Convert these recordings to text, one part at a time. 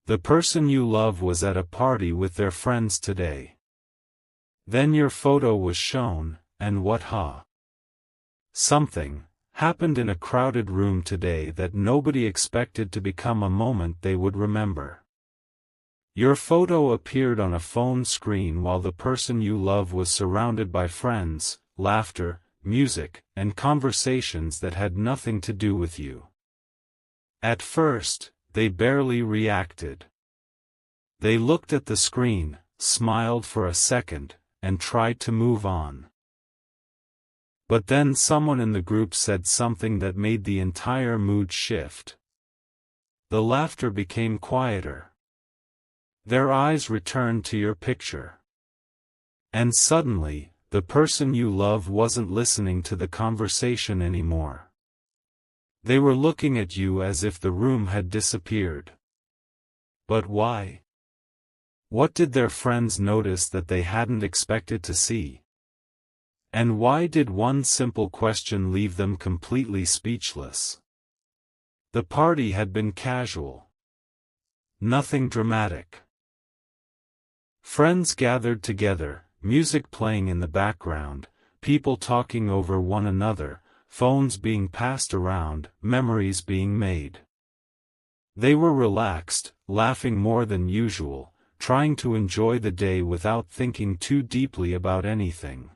The person you love was at a party with their friends today. Then your photo was shown, and something happened in a crowded room today that nobody expected to become a moment they would remember. Your photo appeared on a phone screen while the person you love was surrounded by friends, laughter, music, and conversations that had nothing to do with you. At first, they barely reacted. They looked at the screen, smiled for a second, and tried to move on. But then someone in the group said something that made the entire mood shift. The laughter became quieter. Their eyes returned to your picture. And suddenly, the person you love wasn't listening to the conversation anymore. They were looking at you as if the room had disappeared. But why? What did their friends notice that they hadn't expected to see? And why did one simple question leave them completely speechless? The party had been casual. Nothing dramatic. Friends gathered together, music playing in the background, people talking over one another, phones being passed around, memories being made. They were relaxed, laughing more than usual, trying to enjoy the day without thinking too deeply about anything.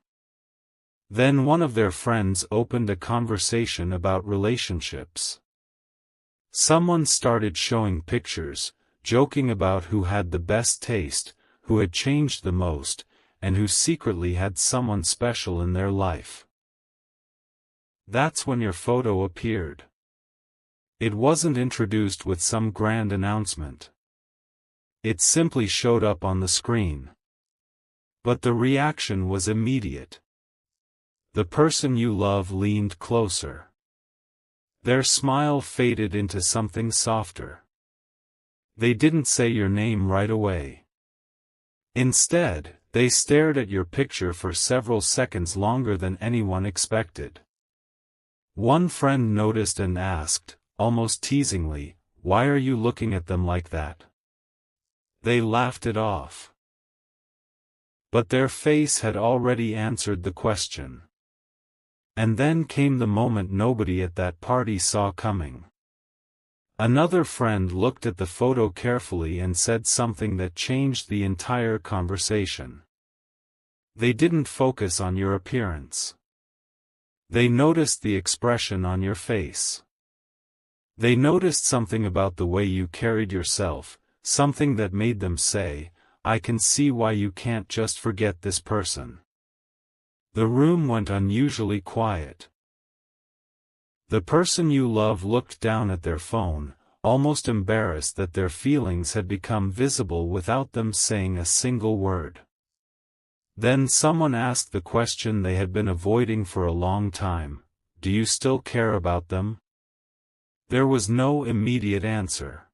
Then one of their friends opened a conversation about relationships. Someone started showing pictures, joking about who had the best taste, who had changed the most, and who secretly had someone special in their life. That's when your photo appeared. It wasn't introduced with some grand announcement. It simply showed up on the screen. But the reaction was immediate. The person you love leaned closer. Their smile faded into something softer. They didn't say your name right away. Instead, they stared at your picture for several seconds longer than anyone expected. One friend noticed and asked, almost teasingly, "Why are you looking at them like that?" They laughed it off. But their face had already answered the question. And then came the moment nobody at that party saw coming. Another friend looked at the photo carefully and said something that changed the entire conversation. They didn't focus on your appearance. They noticed the expression on your face. They noticed something about the way you carried yourself, something that made them say, "I can see why you can't just forget this person." The room went unusually quiet. The person you love looked down at their phone, almost embarrassed that their feelings had become visible without them saying a single word. Then someone asked the question they had been avoiding for a long time, "Do you still care about them?" There was no immediate answer.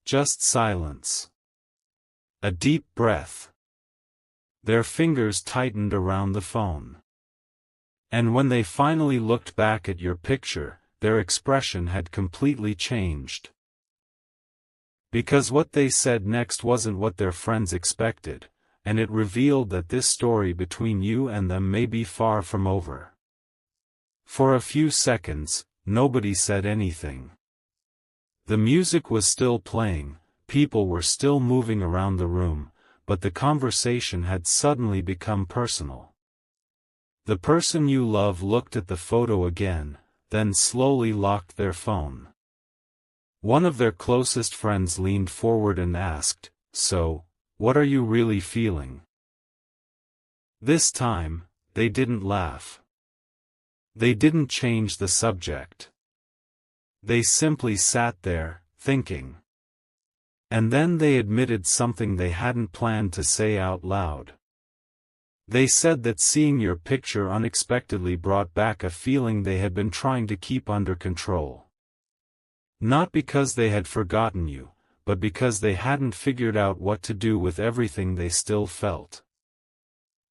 Just silence. A deep breath. Their fingers tightened around the phone. And when they finally looked back at your picture, their expression had completely changed. Because what they said next wasn't what their friends expected, and it revealed that this story between you and them may be far from over. For a few seconds, nobody said anything. The music was still playing, people were still moving around the room, but the conversation had suddenly become personal. The person you love looked at the photo again, then slowly locked their phone. One of their closest friends leaned forward and asked, "So, what are you really feeling?" This time, they didn't laugh. They didn't change the subject. They simply sat there, thinking. And then they admitted something they hadn't planned to say out loud. They said that seeing your picture unexpectedly brought back a feeling they had been trying to keep under control. Not because they had forgotten you, but because they hadn't figured out what to do with everything they still felt.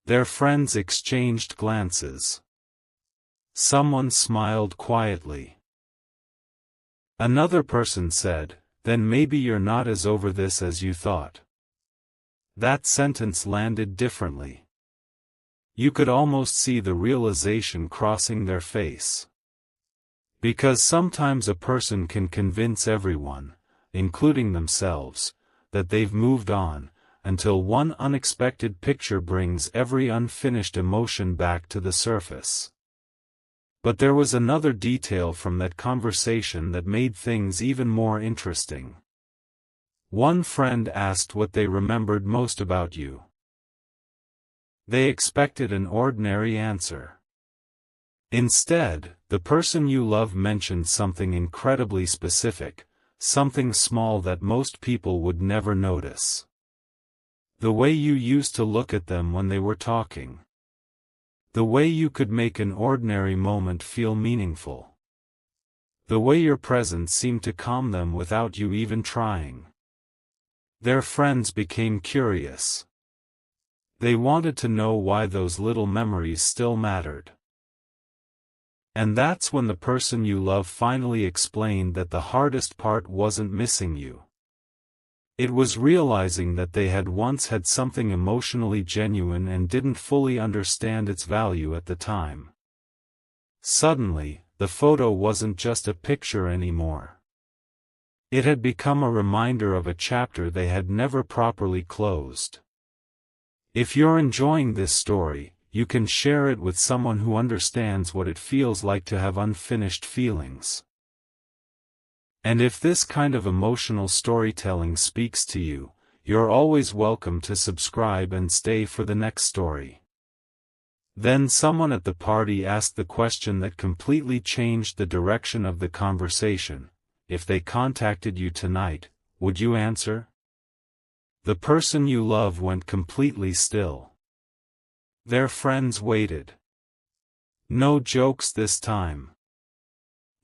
Their friends exchanged glances. Someone smiled quietly. Another person said, then maybe you're not as over this as you thought. That sentence landed differently. You could almost see the realization crossing their face. Because sometimes a person can convince everyone, including themselves, that they've moved on, until one unexpected picture brings every unfinished emotion back to the surface. But there was another detail from that conversation that made things even more interesting. One friend asked what they remembered most about you. They expected an ordinary answer. Instead, the person you love mentioned something incredibly specific, something small that most people would never notice. The way you used to look at them when they were talking. The way you could make an ordinary moment feel meaningful. The way your presence seemed to calm them without you even trying. Their friends became curious. They wanted to know why those little memories still mattered. And that's when the person you love finally explained that the hardest part wasn't missing you. It was realizing that they had once had something emotionally genuine and didn't fully understand its value at the time. Suddenly, the photo wasn't just a picture anymore. It had become a reminder of a chapter they had never properly closed. If you're enjoying this story, you can share it with someone who understands what it feels like to have unfinished feelings. And if this kind of emotional storytelling speaks to you, you're always welcome to subscribe and stay for the next story. Then someone at the party asked the question that completely changed the direction of the conversation. If they contacted you tonight, would you answer? The person you love went completely still. Their friends waited. No jokes this time.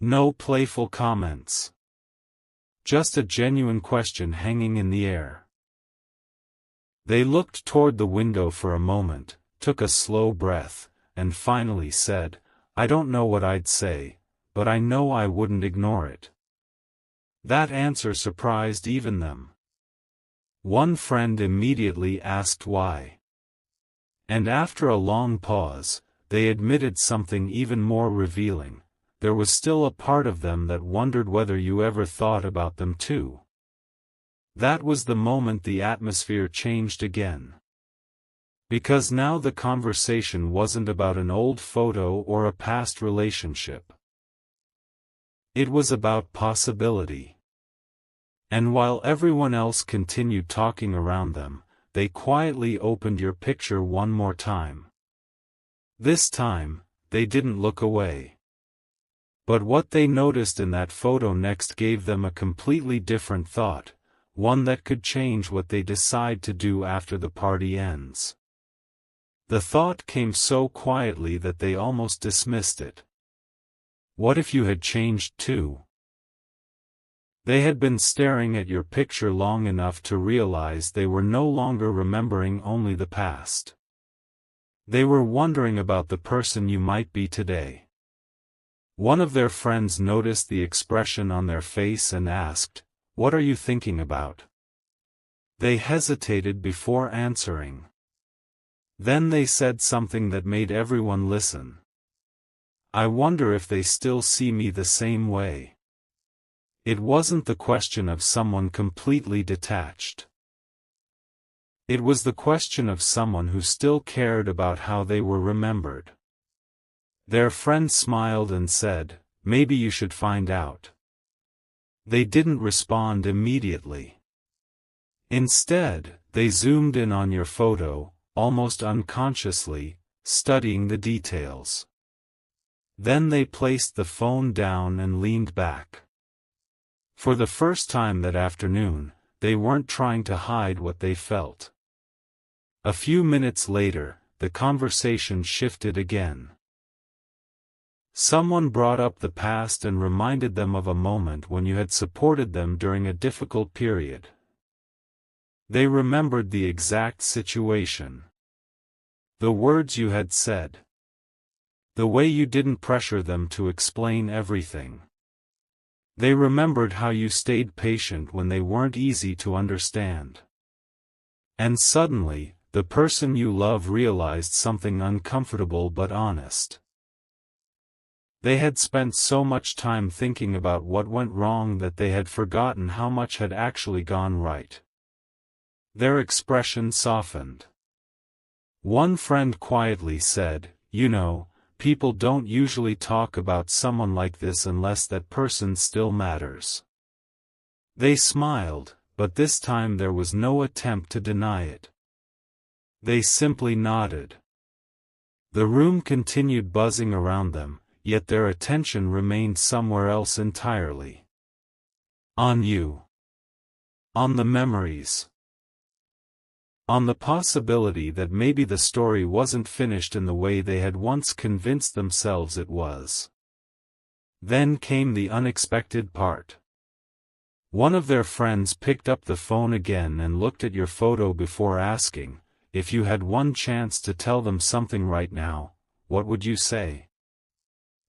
No playful comments. Just a genuine question hanging in the air. They looked toward the window for a moment, took a slow breath, and finally said, "I don't know what I'd say, but I know I wouldn't ignore it." That answer surprised even them. One friend immediately asked why. And after a long pause, they admitted something even more revealing. There was still a part of them that wondered whether you ever thought about them too. That was the moment the atmosphere changed again. Because now the conversation wasn't about an old photo or a past relationship. It was about possibility. And while everyone else continued talking around them, they quietly opened your picture one more time. This time, they didn't look away. But what they noticed in that photo next gave them a completely different thought, one that could change what they decide to do after the party ends. The thought came so quietly that they almost dismissed it. What if you had changed too? They had been staring at your picture long enough to realize they were no longer remembering only the past. They were wondering about the person you might be today. One of their friends noticed the expression on their face and asked, "What are you thinking about?" They hesitated before answering. Then they said something that made everyone listen. "I wonder if they still see me the same way." It wasn't the question of someone completely detached. It was the question of someone who still cared about how they were remembered. Their friend smiled and said, "Maybe you should find out." They didn't respond immediately. Instead, they zoomed in on your photo, almost unconsciously, studying the details. Then they placed the phone down and leaned back. For the first time that afternoon, they weren't trying to hide what they felt. A few minutes later, the conversation shifted again. Someone brought up the past and reminded them of a moment when you had supported them during a difficult period. They remembered the exact situation. The words you had said. The way you didn't pressure them to explain everything. They remembered how you stayed patient when they weren't easy to understand. And suddenly, the person you love realized something uncomfortable but honest. They had spent so much time thinking about what went wrong that they had forgotten how much had actually gone right. Their expression softened. One friend quietly said, "You know, people don't usually talk about someone like this unless that person still matters." They smiled, but this time there was no attempt to deny it. They simply nodded. The room continued buzzing around them, yet their attention remained somewhere else entirely. On you. On the memories. On the possibility that maybe the story wasn't finished in the way they had once convinced themselves it was. Then came the unexpected part. One of their friends picked up the phone again and looked at your photo before asking, "If you had one chance to tell them something right now, what would you say?"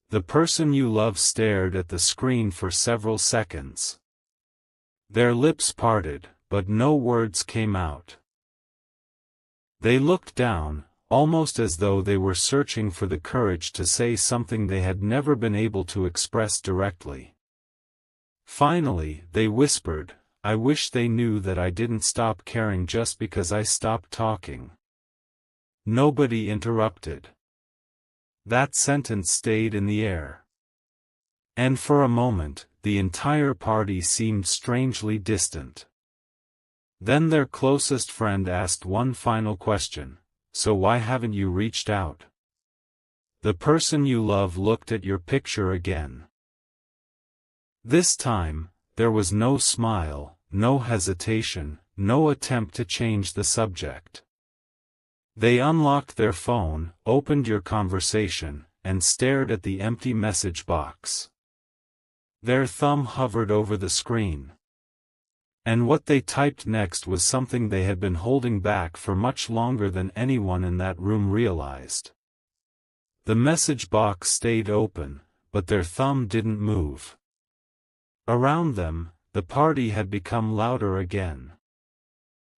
The person you love stared at the screen for several seconds. Their lips parted, but no words came out. They looked down, almost as though they were searching for the courage to say something they had never been able to express directly. Finally, they whispered, "I wish they knew that I didn't stop caring just because I stopped talking." Nobody interrupted. That sentence stayed in the air. And for a moment, the entire party seemed strangely distant. Then their closest friend asked one final question, "So why haven't you reached out?" The person you love looked at your picture again. This time, there was no smile, no hesitation, no attempt to change the subject. They unlocked their phone, opened your conversation, and stared at the empty message box. Their thumb hovered over the screen. And what they typed next was something they had been holding back for much longer than anyone in that room realized. The message box stayed open, but their thumb didn't move. Around them, the party had become louder again.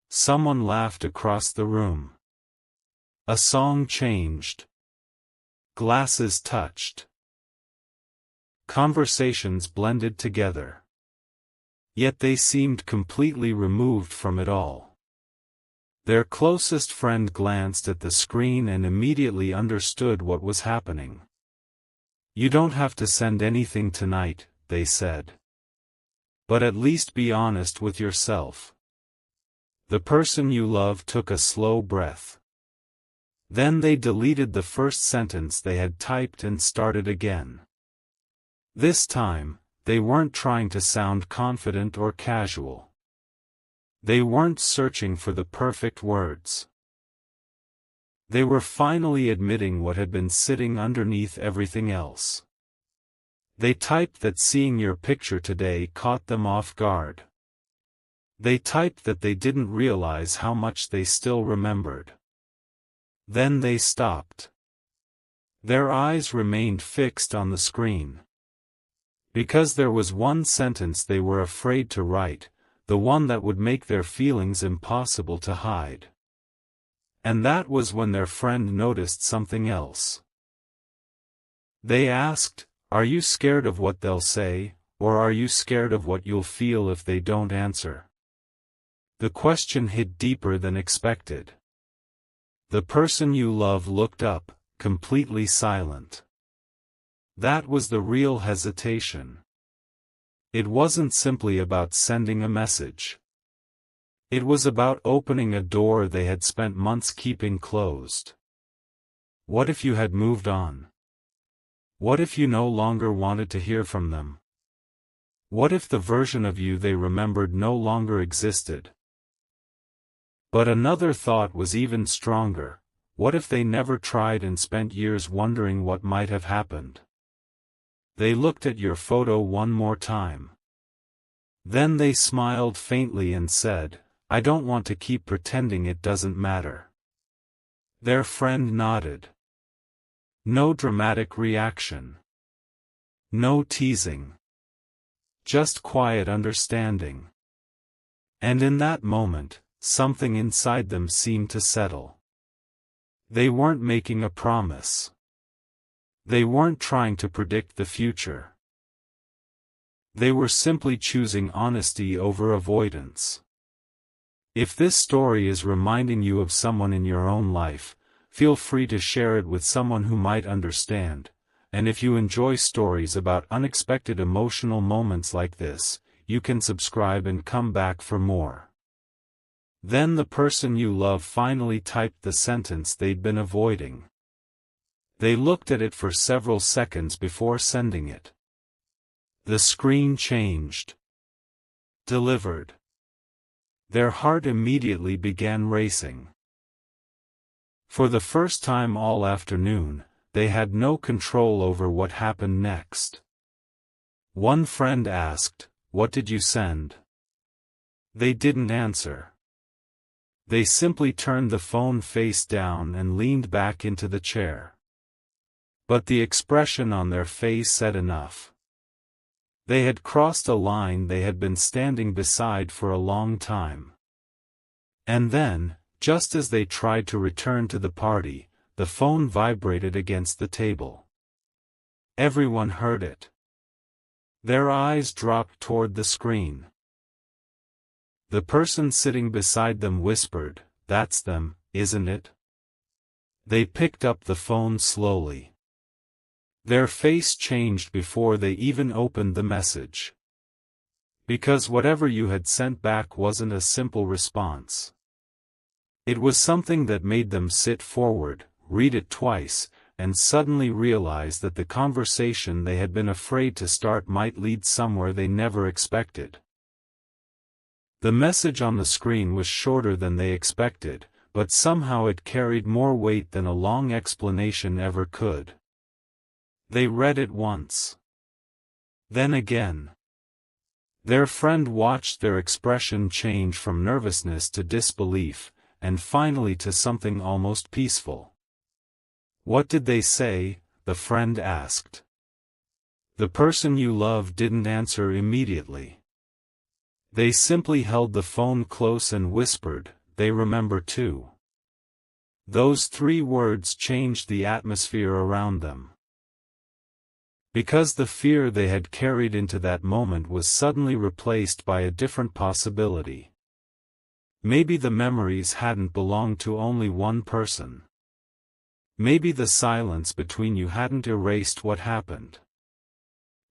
Someone laughed across the room. A song changed. Glasses touched. Conversations blended together. Yet they seemed completely removed from it all. Their closest friend glanced at the screen and immediately understood what was happening. "You don't have to send anything tonight," they said. "But at least be honest with yourself." The person you love took a slow breath. Then they deleted the first sentence they had typed and started again. This time, they weren't trying to sound confident or casual. They weren't searching for the perfect words. They were finally admitting what had been sitting underneath everything else. They typed that seeing your picture today caught them off guard. They typed that they didn't realize how much they still remembered. Then they stopped. Their eyes remained fixed on the screen. Because there was one sentence they were afraid to write, the one that would make their feelings impossible to hide. And that was when their friend noticed something else. They asked, "Are you scared of what they'll say, or are you scared of what you'll feel if they don't answer?" The question hit deeper than expected. The person you love looked up, completely silent. That was the real hesitation. It wasn't simply about sending a message. It was about opening a door they had spent months keeping closed. What if you had moved on? What if you no longer wanted to hear from them? What if the version of you they remembered no longer existed? But another thought was even stronger. What if they never tried and spent years wondering what might have happened? They looked at your photo one more time. Then they smiled faintly and said, "I don't want to keep pretending it doesn't matter." Their friend nodded. No dramatic reaction. No teasing. just quiet understanding. And in that moment, something inside them seemed to settle. They weren't making a promise. They weren't trying to predict the future. They were simply choosing honesty over avoidance. If this story is reminding you of someone in your own life, feel free to share it with someone who might understand. And if you enjoy stories about unexpected emotional moments like this, you can subscribe and come back for more. Then the person you love finally typed the sentence they'd been avoiding. They looked at it for several seconds before sending it. The screen changed. Delivered. Their heart immediately began racing. For the first time all afternoon, they had no control over what happened next. One friend asked, "What did you send?" They didn't answer. They simply turned the phone face down and leaned back into the chair. But the expression on their face said enough. They had crossed a line they had been standing beside for a long time. And then, just as they tried to return to the party, the phone vibrated against the table. Everyone heard it. Their eyes dropped toward the screen. The person sitting beside them whispered, "That's them, isn't it?" They picked up the phone slowly. Their face changed before they even opened the message. Because whatever you had sent back wasn't a simple response. It was something that made them sit forward, read it twice, and suddenly realize that the conversation they had been afraid to start might lead somewhere they never expected. The message on the screen was shorter than they expected, but somehow it carried more weight than a long explanation ever could. They read it once. Then again. Their friend watched their expression change from nervousness to disbelief, and finally to something almost peaceful. "What did they say?" the friend asked. The person you love didn't answer immediately. They simply held the phone close and whispered, "They remember too." Those 3 words changed the atmosphere around them. Because the fear they had carried into that moment was suddenly replaced by a different possibility. Maybe the memories hadn't belonged to only one person. Maybe the silence between you hadn't erased what happened.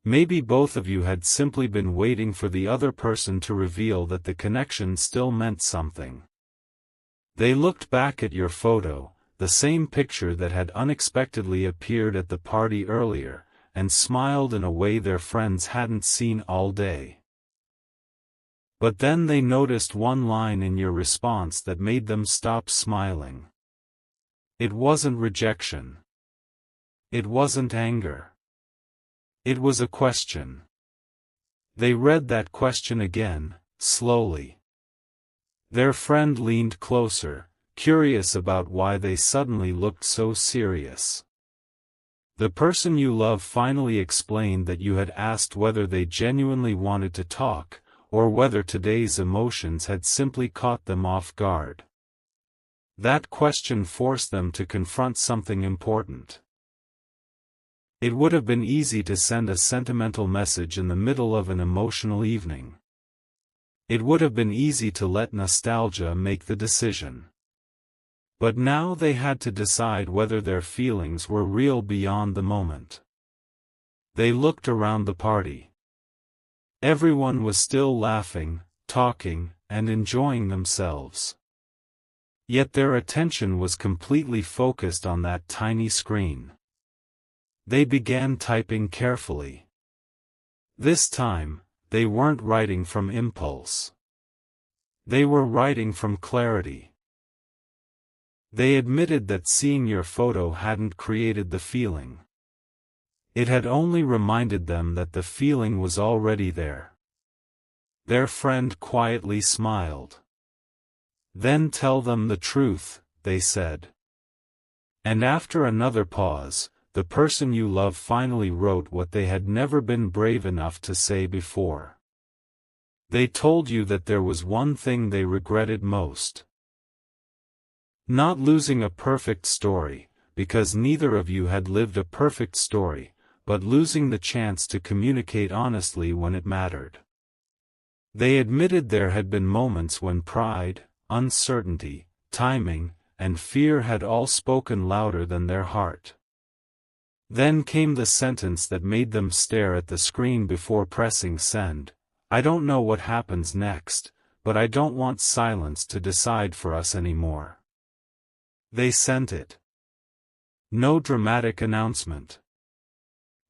Maybe both of you had simply been waiting for the other person to reveal that the connection still meant something. They looked back at your photo, the same picture that had unexpectedly appeared at the party earlier, and smiled in a way their friends hadn't seen all day. But then they noticed one line in your response that made them stop smiling. It wasn't rejection. It wasn't anger. It was a question. They read that question again, slowly. Their friend leaned closer, curious about why they suddenly looked so serious. The person you love finally explained that you had asked whether they genuinely wanted to talk, or whether today's emotions had simply caught them off guard. That question forced them to confront something important. It would have been easy to send a sentimental message in the middle of an emotional evening. It would have been easy to let nostalgia make the decision. But now they had to decide whether their feelings were real beyond the moment. They looked around the party. Everyone was still laughing, talking, and enjoying themselves. Yet their attention was completely focused on that tiny screen. They began typing carefully. This time, they weren't writing from impulse. They were writing from clarity. They admitted that seeing your photo hadn't created the feeling. It had only reminded them that the feeling was already there. Their friend quietly smiled. "Then tell them the truth," they said. And after another pause, the person you love finally wrote what they had never been brave enough to say before. They told you that there was one thing they regretted most. Not losing a perfect story, because neither of you had lived a perfect story, but losing the chance to communicate honestly when it mattered. They admitted there had been moments when pride, uncertainty, timing, and fear had all spoken louder than their heart. Then came the sentence that made them stare at the screen before pressing send. I don't know what happens next, but I don't want silence to decide for us anymore. They sent it. No dramatic announcement.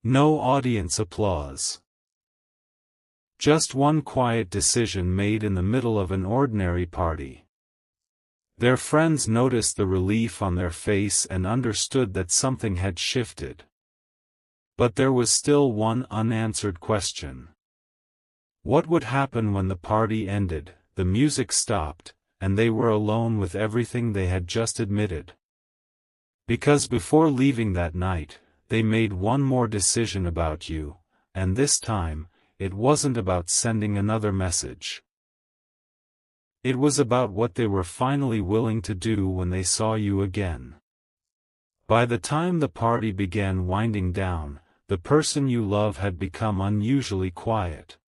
No audience applause. Just one quiet decision made in the middle of an ordinary party. Their friends noticed the relief on their face and understood that something had shifted. But there was still one unanswered question. What would happen when the party ended, the music stopped, and they were alone with everything they had just admitted? Because before leaving that night, they made one more decision about you, and this time, it wasn't about sending another message. It was about what they were finally willing to do when they saw you again. By the time the party began winding down, the person you love had become unusually quiet.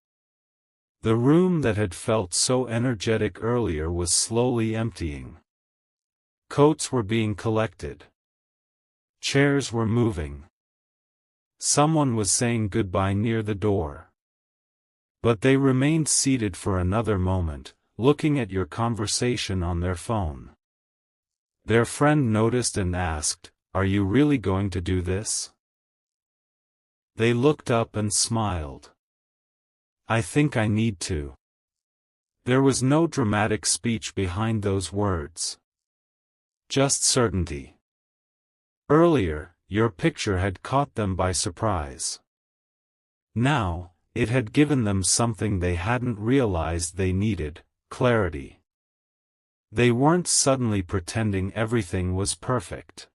The room that had felt so energetic earlier was slowly emptying. Coats were being collected. Chairs were moving. Someone was saying goodbye near the door. But they remained seated for another moment, looking at your conversation on their phone. Their friend noticed and asked, "Are you really going to do this?" They looked up and smiled. "I think I need to." There was no dramatic speech behind those words. Just certainty. Earlier, your picture had caught them by surprise. Now, it had given them something they hadn't realized they needed: clarity. They weren't suddenly pretending everything was perfect.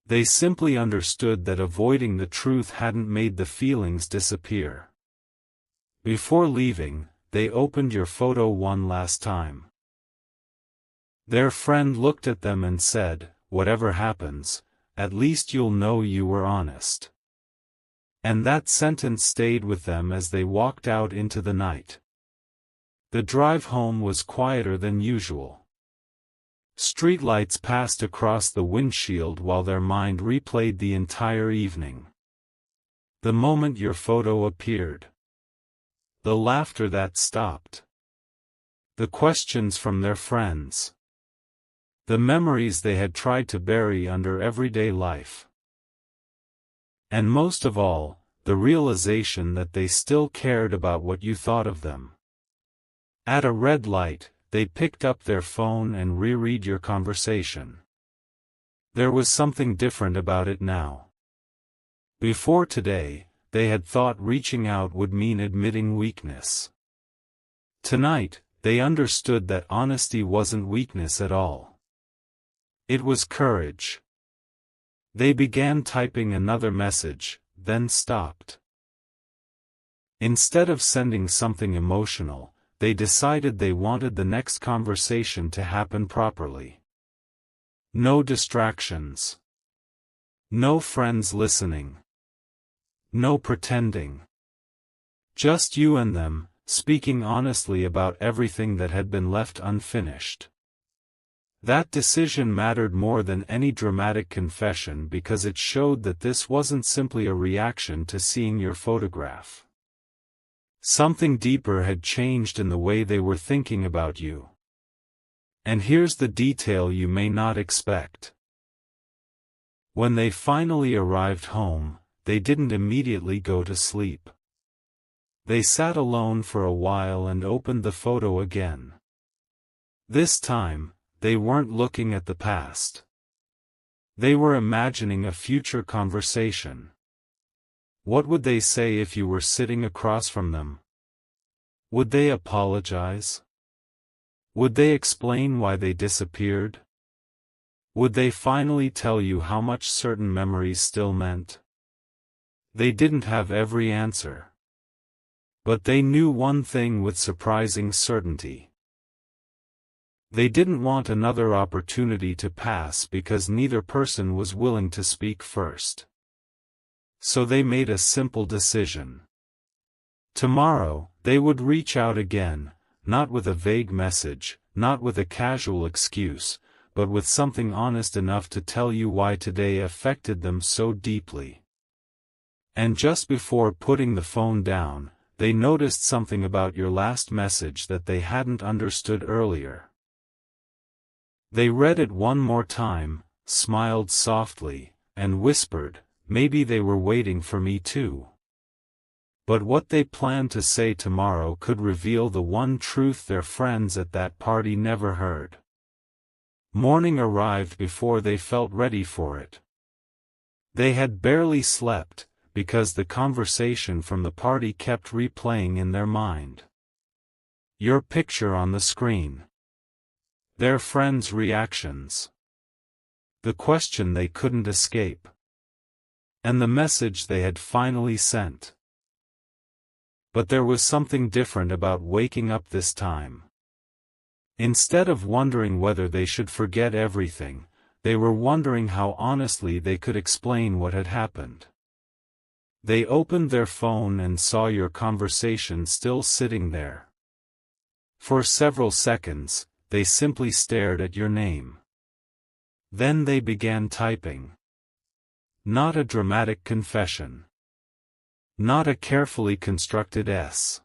They simply understood that avoiding the truth hadn't made the feelings disappear. Before leaving, they opened your photo one last time. Their friend looked at them and said, "Whatever happens, at least you'll know you were honest." And that sentence stayed with them as they walked out into the night. The drive home was quieter than usual. Streetlights passed across the windshield while their mind replayed the entire evening. The moment your photo appeared. The laughter that stopped. The questions from their friends. The memories they had tried to bury under everyday life. And most of all, the realization that they still cared about what you thought of them. At a red light, they picked up their phone and reread your conversation. There was something different about it now. Before today, they had thought reaching out would mean admitting weakness. Tonight, they understood that honesty wasn't weakness at all. It was courage. They began typing another message, then stopped. Instead of sending something emotional, they decided they wanted the next conversation to happen properly. No distractions. No friends listening. No pretending. Just you and them, speaking honestly about everything that had been left unfinished. That decision mattered more than any dramatic confession because it showed that this wasn't simply a reaction to seeing your photograph. Something deeper had changed in the way they were thinking about you. And here's the detail you may not expect. When they finally arrived home, they didn't immediately go to sleep. They sat alone for a while and opened the photo again. This time, they weren't looking at the past. They were imagining a future conversation. What would they say if you were sitting across from them? Would they apologize? Would they explain why they disappeared? Would they finally tell you how much certain memories still meant? They didn't have every answer. But they knew one thing with surprising certainty. They didn't want another opportunity to pass because neither person was willing to speak first. So they made a simple decision. Tomorrow, they would reach out again, not with a vague message, not with a casual excuse, but with something honest enough to tell you why today affected them so deeply. And just before putting the phone down, they noticed something about your last message that they hadn't understood earlier. They read it one more time, smiled softly, and whispered, "Maybe they were waiting for me too." But what they planned to say tomorrow could reveal the one truth their friends at that party never heard. Morning arrived before they felt ready for it. They had barely slept, because the conversation from the party kept replaying in their mind. Your picture on the screen. Their friends' reactions. The question they couldn't escape. And the message they had finally sent. But there was something different about waking up this time. Instead of wondering whether they should forget everything, they were wondering how honestly they could explain what had happened. They opened their phone and saw your conversation still sitting there. For several seconds, they simply stared at your name. Then they began typing. Not a dramatic confession. Not a carefully constructed S.